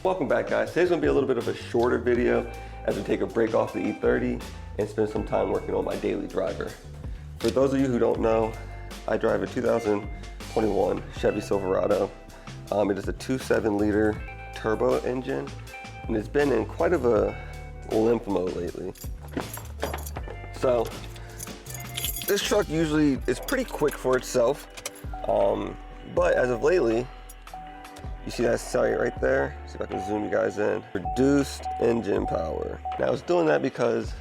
Welcome back, guys. Today's gonna be a little bit of a shorter video as we take a break off the E30 and spend some time working on my daily driver. For those of you who don't know, I drive a 2021 Chevy Silverado. It is a 2.7 liter turbo engine, and it's been in quite of a limp mode lately. So this truck usually is pretty quick for itself, but as of lately, you see that sight right there? See if I can zoom you guys in. Reduced engine power. Now I was doing that because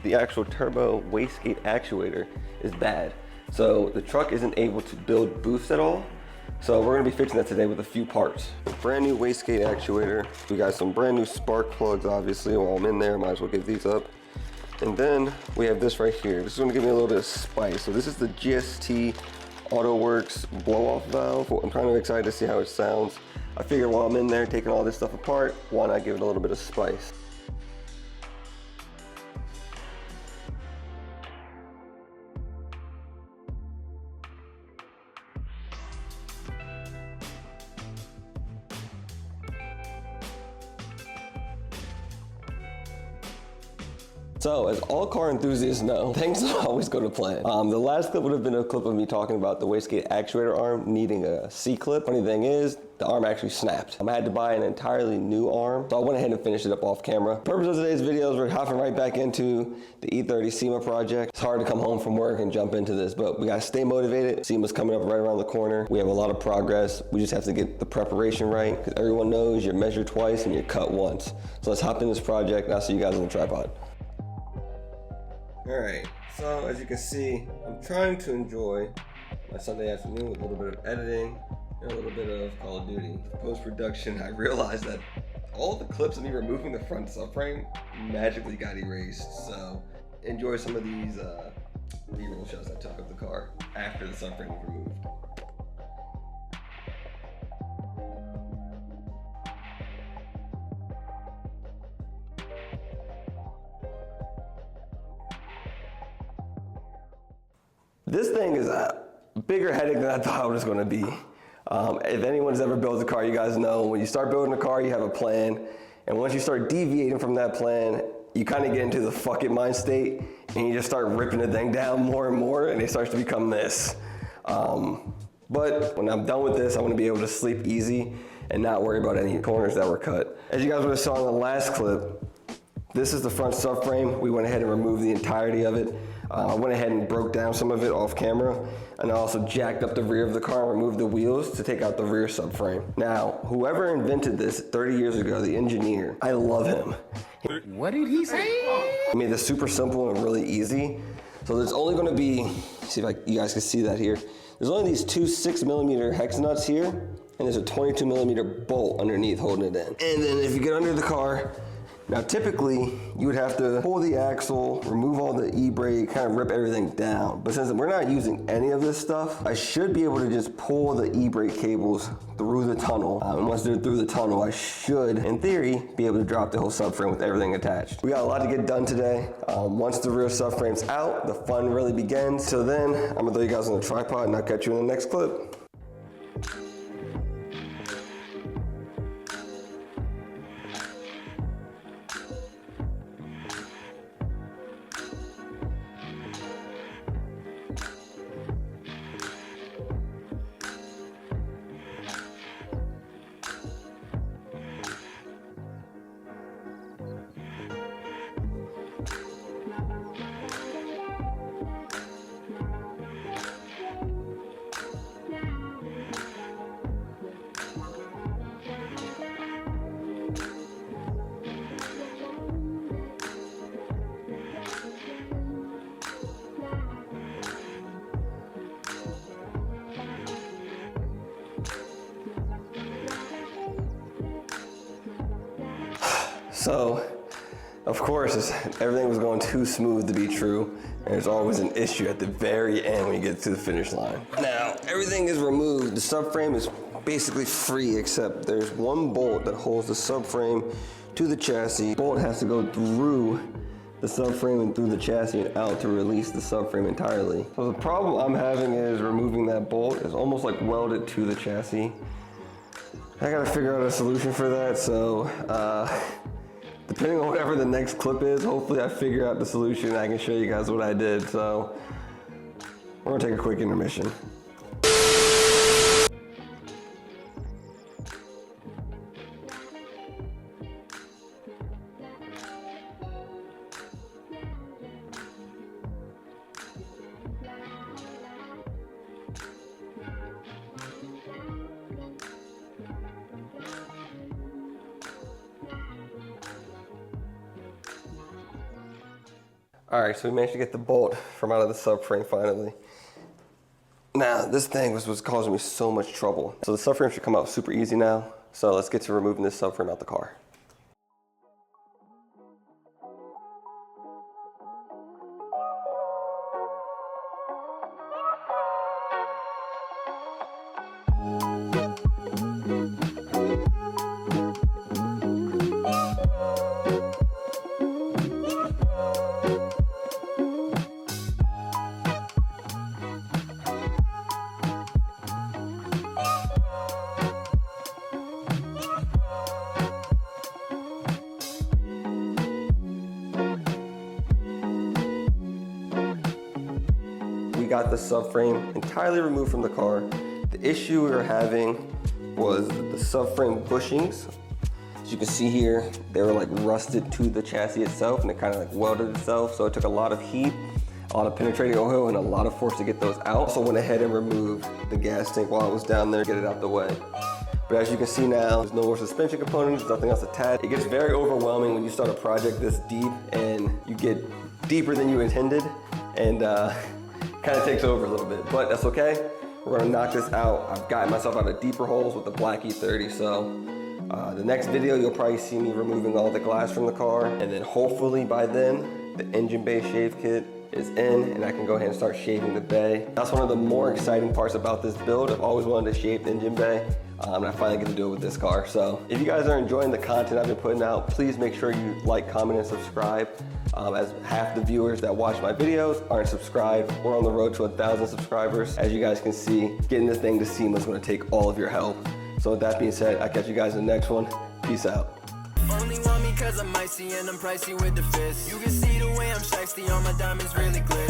the actual turbo wastegate actuator is bad. So the truck isn't able to build boost at all. So we're gonna be fixing that today with a few parts. Brand new wastegate actuator. We got some brand new spark plugs, obviously. While I'm in there, might as well give these up. And then we have this right here. This is gonna give me a little bit of spice. So this is the GST AutoWorks blow-off valve. I'm kind of excited to see how it sounds. I figure while I'm in there taking all this stuff apart, why not give it a little bit of spice? So, as all car enthusiasts know, things don't always go to plan. The last clip would have been a clip of me talking about the wastegate actuator arm needing a C-clip. Funny thing is, the arm actually snapped. I had to buy an entirely new arm, so I went ahead and finished it up off camera. The purpose of today's video is we're hopping right back into the E30 SEMA project. It's hard to come home from work and jump into this, but we gotta stay motivated. SEMA's coming up right around the corner. We have a lot of progress. We just have to get the preparation right, because everyone knows you're measured twice and you're cut once. So let's hop in this project, and I'll see you guys on the tripod. All right, so as you can see, I'm trying to enjoy my Sunday afternoon with a little bit of editing and a little bit of Call of Duty. Post-production, I realized that all the clips of me removing the front subframe magically got erased. So enjoy some of these B-roll shots I took of the car after the subframe was removed. This thing is a bigger headache than I thought it was going to be. If anyone's ever built a car, you guys know when you start building a car, you have a plan. And once you start deviating from that plan, you kind of get into the fuck it mind state and you just start ripping the thing down more and more, and it starts to become this. But when I'm done with this, I want to be able to sleep easy and not worry about any corners that were cut. As you guys would have saw in the last clip, this is the front subframe. We went ahead and removed the entirety of it. I went ahead and broke down some of it off camera, and I also jacked up the rear of the car and removed the wheels to take out the rear subframe. Now, whoever invented this 30 years ago, the engineer, I love him. What did he say? He made this super simple and really easy. So there's only gonna be, see if you guys can see that here. There's only these two 6mm hex nuts here, and there's a 22mm bolt underneath holding it in. And then if you get under the car, now typically you would have to pull the axle, remove all the e-brake, kind of rip everything down. But since we're not using any of this stuff, I should be able to just pull the e-brake cables through the tunnel. And once they're through the tunnel, I should, in theory, be able to drop the whole subframe with everything attached. We got a lot to get done today. Once the rear subframe's out, the fun really begins. So then, I'm gonna throw you guys on the tripod and I'll catch you in the next clip. So, of course, everything was going too smooth to be true, and there's always an issue at the very end when you get to the finish line. Now, everything is removed. The subframe is basically free, except there's one bolt that holds the subframe to the chassis. The bolt has to go through the subframe and through the chassis and out to release the subframe entirely. So the problem I'm having is removing that bolt. It's almost like welded to the chassis. I gotta figure out a solution for that, so depending on whatever the next clip is, hopefully I figure out the solution and I can show you guys what I did. So we're gonna take a quick intermission. All right, so we managed to get the bolt from out of the subframe finally. Now, this thing was causing me so much trouble. So the subframe should come out super easy now. So let's get to removing this subframe out the car. We got the subframe entirely removed from the car. The issue we were having was the subframe bushings. As you can see here, they were like rusted to the chassis itself and it kind of like welded itself. So it took a lot of heat, a lot of penetrating oil and a lot of force to get those out. So I went ahead and removed the gas tank while it was down there, get it out the way. But as you can see now, there's no more suspension components, there's nothing else attached. It gets very overwhelming when you start a project this deep and you get deeper than you intended and kind of takes over a little bit, but that's okay. We're gonna knock this out. I've gotten myself out of deeper holes with the black E30, so the next video you'll probably see me removing all the glass from the car, and then hopefully by then the engine bay shave kit is in and I can go ahead and start shaving the bay. That's one of the more exciting parts about this build. I've always wanted to shave the engine bay and I finally get to do it with this car. So if you guys are enjoying the content I've been putting out, please make sure you like, comment, and subscribe. As half the viewers that watch my videos aren't subscribed. We're on the road to 1,000 subscribers. As you guys can see, getting this thing to SEMA is gonna take all of your help. So with that being said, I'll catch you guys in the next one. Peace out. Only want me cause I'm icy and I'm pricey with the fist. You can see the way I'm shiesty, all my diamonds really glisten.